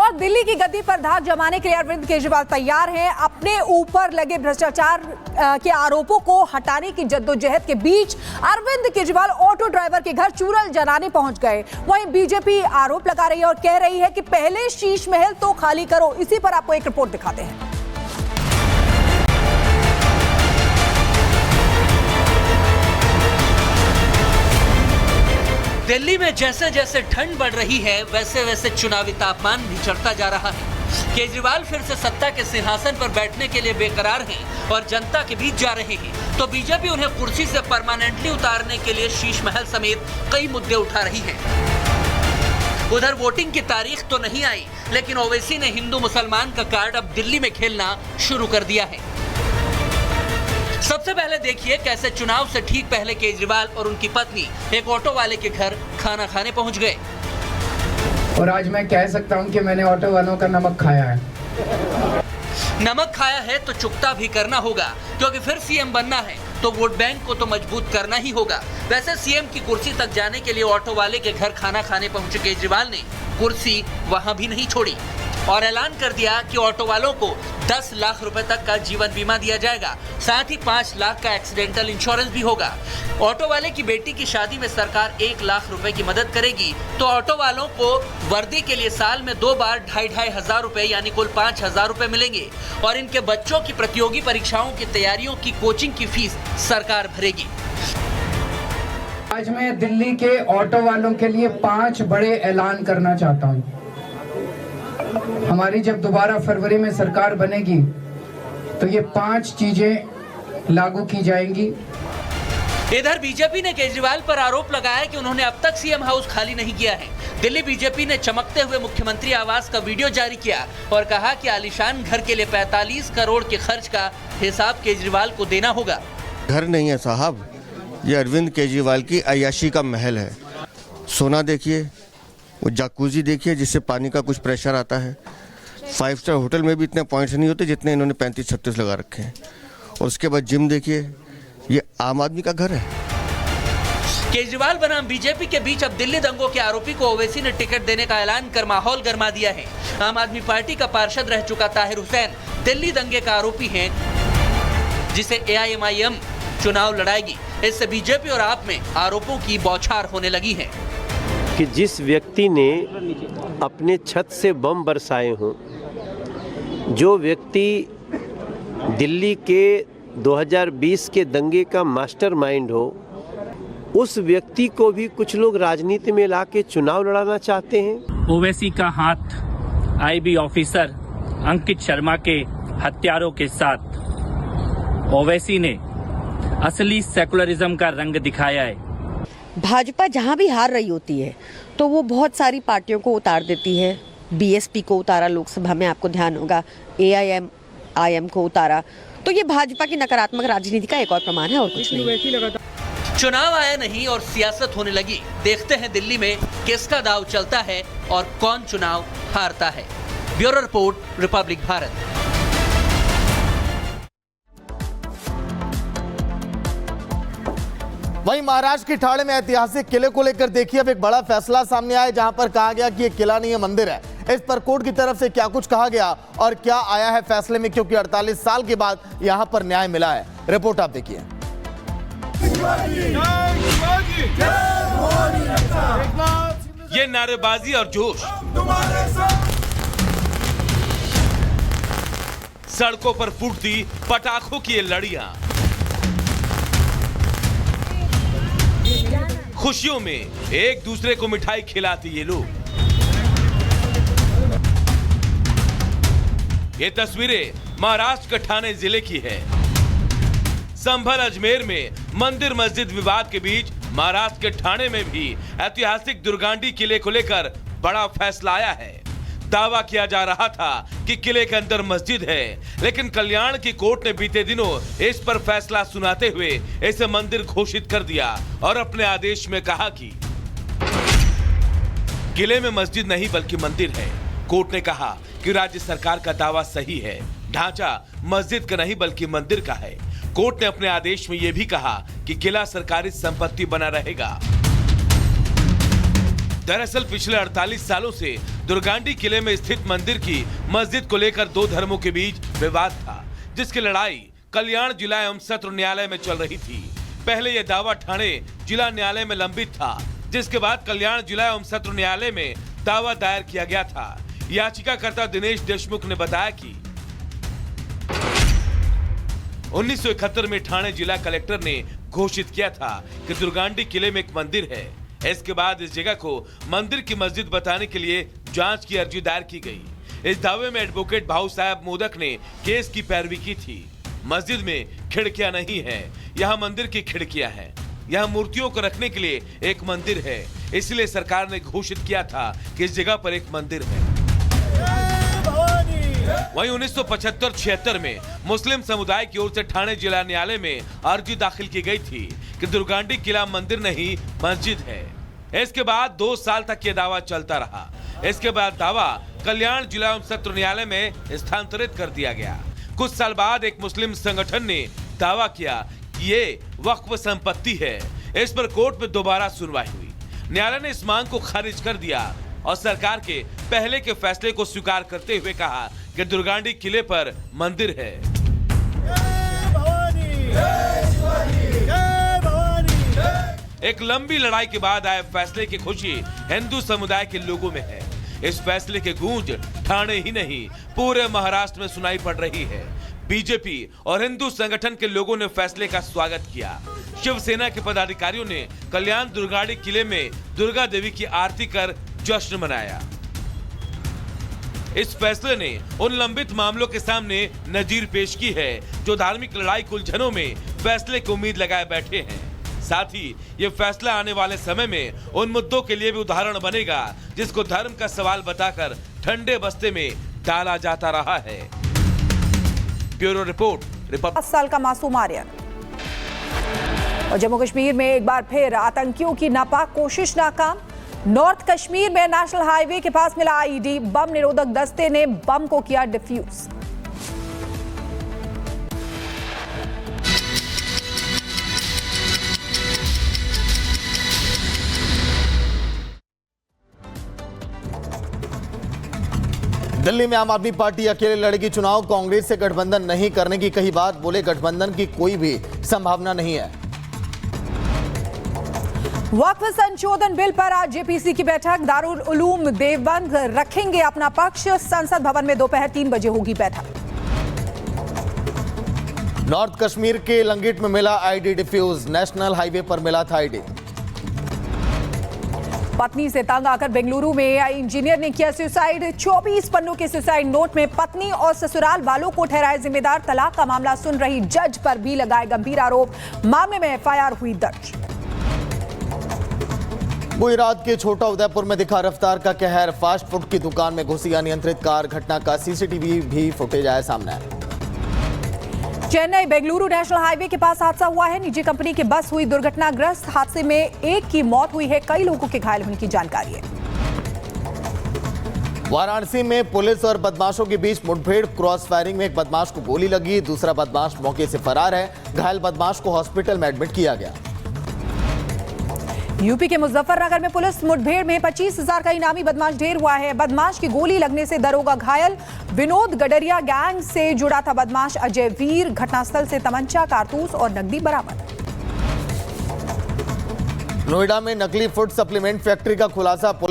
और दिल्ली की गद्दी पर धाक जमाने के लिए अरविंद केजरीवाल तैयार हैं। अपने ऊपर लगे भ्रष्टाचार के आरोपों को हटाने की जद्दोजहद के बीच अरविंद केजरीवाल ऑटो ड्राइवर के घर चूरल जलाने पहुंच गए। वहीं बीजेपी आरोप लगा रही है और कह रही है कि पहले शीश महल तो खाली करो। इसी पर आपको एक रिपोर्ट दिखाते हैं। दिल्ली में जैसे जैसे ठंड बढ़ रही है वैसे वैसे चुनावी तापमान भी चढ़ता जा रहा है। केजरीवाल फिर से सत्ता के सिंहासन पर बैठने के लिए बेकरार हैं और जनता के बीच जा रहे हैं, तो बीजेपी उन्हें कुर्सी से परमानेंटली उतारने के लिए शीश महल समेत कई मुद्दे उठा रही है। उधर वोटिंग की तारीख तो नहीं आई, लेकिन ओवैसी ने हिंदू मुसलमान का कार्ड अब दिल्ली में खेलना शुरू कर दिया है। सबसे पहले देखिए कैसे चुनाव से ठीक पहले केजरीवाल और उनकी पत्नी एक ऑटो वाले के घर खाना खाने पहुंच गए। और आज मैं कह सकता हूं कि मैंने ऑटो वालों का नमक खाया है। नमक खाया है तो चुकता भी करना होगा, क्योंकि फिर सीएम बनना है तो वोट बैंक को तो मजबूत करना ही होगा। वैसे सीएम की कुर्सी तक जाने के लिए ऑटो वाले के घर खाना खाने पहुंचे केजरीवाल ने कुर्सी वहां भी नहीं छोड़ी और ऐलान कर दिया कि ऑटो वालों को 10 लाख रुपए तक का जीवन बीमा दिया जाएगा, साथ ही 5 लाख का एक्सीडेंटल इंश्योरेंस भी होगा। ऑटो वाले की बेटी की शादी में सरकार 1 लाख रुपए की मदद करेगी, तो ऑटो वालों को वर्दी के लिए साल में 2 बार 2,500 हजार रुपए यानी कुल 5,000 रुपए मिलेंगे और इनके बच्चों की प्रतियोगी परीक्षाओं की तैयारियों की कोचिंग की फीस सरकार भरेगी। आज मैं दिल्ली के ऑटो वालों के लिए 5 बड़े ऐलान करना चाहता हूं। हमारी जब दोबारा फरवरी में सरकार बनेगी तो ये 5 चीजें लागू की जाएंगी। इधर बीजेपी ने केजरीवाल पर आरोप लगाया कि उन्होंने अब तक सीएम हाउस खाली नहीं किया है। दिल्ली बीजेपी ने चमकते हुए मुख्यमंत्री आवास का वीडियो जारी किया और कहा कि आलीशान घर के लिए 45 करोड़ के खर्च का हिसाब केजरीवाल को देना होगा। घर नहीं है साहब, ये अरविंद केजरीवाल की अय्याशी का महल है। सोना देखिए, वो जाकूजी देखिए जिससे पानी का कुछ प्रेशर आता है। 5 स्टार होटल में भी इतने पॉइंट्स नहीं होते जितने इन्होंने 35-36 लगा रखे हैं। और उसके बाद जिम देखिए, ये आम आदमी का घर है। केजरीवाल बनाम बीजेपी के बीच अब दिल्ली दंगों के आरोपी को ओवैसी ने टिकट देने का ऐलान कर माहौल गर्मा दिया है। आम आदमी पार्टी का पार्षद रह चुका ताहिर हुसैन दिल्ली दंगे का आरोपी है, जिसे AIMIM चुनाव लड़ाएगी। इससे बीजेपी और आप में आरोपों की बौछार होने लगी है कि जिस व्यक्ति ने अपने छत से बम बरसाए हों, जो व्यक्ति दिल्ली के 2020 के दंगे का मास्टरमाइंड हो, उस व्यक्ति को भी कुछ लोग राजनीति में लाके चुनाव लड़ाना चाहते हैं। ओवैसी का हाथ IB ऑफिसर अंकित शर्मा के हत्यारों के साथ ओवैसी ने असली सेकुलरिज्म का रंग दिखाया है। भाजपा जहां भी हार रही होती है तो वो बहुत सारी पार्टियों को उतार देती है। BSP को उतारा लोकसभा में, आपको ध्यान होगा, AIMIM को उतारा। तो ये भाजपा की नकारात्मक राजनीति का एक और प्रमाण है और कुछ नहीं। चुनाव आया नहीं और सियासत होने लगी। देखते हैं दिल्ली में किसका दाव चलता है और कौन चुनाव हारता है। Bureau report, Republic Bharat. वहीं महाराष्ट्र की ठाणे में ऐतिहासिक किले को लेकर देखिए अब एक बड़ा फैसला सामने आया, जहां पर कहा गया कि ये किला नहीं है, मंदिर है। इस पर कोर्ट की तरफ से क्या कुछ कहा गया और क्या आया है फैसले में, क्योंकि 48 साल के बाद यहां पर न्याय मिला है। रिपोर्ट आप देखिए। ये नारेबाजी और जोश, सड़कों पर फूटती पटाखों की ये लड़ियां, खुशियों में एक दूसरे को मिठाई खिलाते ये लोग। ये तस्वीरें महाराष्ट्र के ठाणे जिले की है। संभल अजमेर में मंदिर मस्जिद विवाद के बीच महाराष्ट्र के ठाणे में भी ऐतिहासिक दुर्गांडी किले को लेकर बड़ा फैसला आया है। दावा किया जा रहा था कि किले के अंदर मस्जिद है, लेकिन कल्याण की कोर्ट ने बीते दिनों इस पर फैसला सुनाते हुए इसे मंदिर घोषित कर दिया और अपने आदेश में कहा कि किले में मस्जिद नहीं बल्कि मंदिर है। कोर्ट ने कहा कि राज्य सरकार का दावा सही है, ढांचा मस्जिद का नहीं बल्कि मंदिर का है। कोर्ट ने अपने आदेश में यह भी कहा कि किला सरकारी संपत्ति बना रहेगा। दरअसल पिछले 48 सालों से दुर्गांडी किले में स्थित मंदिर की मस्जिद को लेकर दो धर्मों के बीच विवाद था, जिसकी लड़ाई कल्याण जिला एवं सत्र न्यायालय में चल रही थी। पहले यह दावा ठाणे जिला न्यायालय में लंबित था, जिसके बाद कल्याण जिला एवं सत्र न्यायालय में दावा दायर किया गया था। याचिकाकर्ता दिनेश देशमुख ने बताया कि 1971 में ठाणे जिला कलेक्टर ने घोषित किया था कि दुर्गांडी किले में एक मंदिर है। इसके बाद इस जगह को मंदिर की मस्जिद बताने के लिए जांच की अर्जी दायर की गई। इस दावे में एडवोकेट भाऊ साहब मोदक ने केस की पैरवी की थी। मस्जिद में खिड़कियां नहीं है, यहाँ मंदिर की खिड़कियां हैं। यहाँ मूर्तियों को रखने के लिए एक मंदिर है, इसलिए सरकार ने घोषित किया था कि इस जगह पर एक मंदिर है। वहीं 1975-76 में मुस्लिम समुदाय की ओर से ठाणे जिला न्यायालय में अर्जी दाखिल की गई थी कि दुर्गांडी किला मंदिर नहीं मस्जिद है। इसके बाद 2 साल तक ये दावा चलता रहा। इसके बाद दावा कल्याण जिला एवं सत्र न्यायालय में स्थानांतरित कर दिया गया। कुछ साल बाद एक मुस्लिम संगठन ने दावा किया कि ये वक्फ संपत्ति है। इस पर कोर्ट में दोबारा सुनवाई हुई। न्यायालय ने इस मांग को खारिज कर दिया और सरकार के पहले के फैसले को स्वीकार करते हुए कहा कि दुर्गांडी किले पर मंदिर है। एक लंबी लड़ाई के बाद आए फैसले की खुशी हिंदू समुदाय के लोगों में है। इस फैसले की गूंज ठाणे ही नहीं पूरे महाराष्ट्र में सुनाई पड़ रही है। बीजेपी और हिंदू संगठन के लोगों ने फैसले का स्वागत किया। शिवसेना के पदाधिकारियों ने कल्याण दुर्गांडी किले में दुर्गा देवी की आरती कर जश्न मनाया। इस फैसले ने उन लंबित मामलों के सामने नजीर पेश की है जो धार्मिक लड़ाई के उलझनों में फैसले की उम्मीद लगाए बैठे हैं। साथ ही ये फैसला आने वाले समय में उन मुद्दों के लिए भी उदाहरण बनेगा जिसको धर्म का सवाल बताकर ठंडे बस्ते में डाला जाता रहा है। ब्यूरो रिपोर्ट 10 साल का मासूम आर्यन। और जम्मू कश्मीर में एक बार फिर आतंकियों की नापाक कोशिश नाकाम। नॉर्थ कश्मीर में नेशनल हाईवे के पास मिला आईईडी। बम निरोधक दस्ते ने बम को किया डिफ्यूज। दिल्ली में आम आदमी पार्टी अकेले लड़ेगी चुनाव। कांग्रेस से गठबंधन नहीं करने की कही बात, बोले गठबंधन की कोई भी संभावना नहीं है। वक्फ संशोधन बिल पर आज जेपीसी की बैठक। दारुल उलूम देवबंद रखेंगे अपना पक्ष। संसद भवन में दोपहर 3 बजे होगी बैठक। नॉर्थ कश्मीर के लंगिट में मिला आईडी डिफ्यूज। नेशनल हाईवे पर मिला था आईडी। पत्नी से तंग आकर बेंगलुरु में इंजीनियर ने किया सुसाइड। 24 पन्नों के सुसाइड नोट में पत्नी और ससुराल वालों को ठहराए जिम्मेदार। तलाक का मामला सुन रही जज पर भी लगाए गंभीर आरोप। मामले में एफआईआर हुई दर्ज। गुजरात के छोटा उदयपुर में दिखा रफ्तार का कहर। फास्ट फूड की दुकान में घुसी अनियंत्रित कार। घटना का सीसीटीवी भी फुटेज आया सामने। चेन्नई बेंगलुरु नेशनल हाईवे के पास हादसा हुआ है। निजी कंपनी की बस हुई दुर्घटनाग्रस्त। हादसे में एक की मौत हुई है, कई लोगों के घायल होने की जानकारी है। वाराणसी में पुलिस और बदमाशों के बीच मुठभेड़। क्रॉस फायरिंग में एक बदमाश को गोली लगी। दूसरा बदमाश मौके से फरार है। घायल बदमाश को हॉस्पिटल में एडमिट किया गया। यूपी के मुजफ्फरनगर में पुलिस मुठभेड़ में 25,000 का इनामी बदमाश ढेर हुआ है। बदमाश की गोली लगने से दरोगा घायल। विनोद गडरिया गैंग से जुड़ा था बदमाश अजय वीर। घटनास्थल से तमंचा, कारतूस और नकदी बरामद। नोएडा में नकली फूड सप्लीमेंट फैक्ट्री का खुलासा।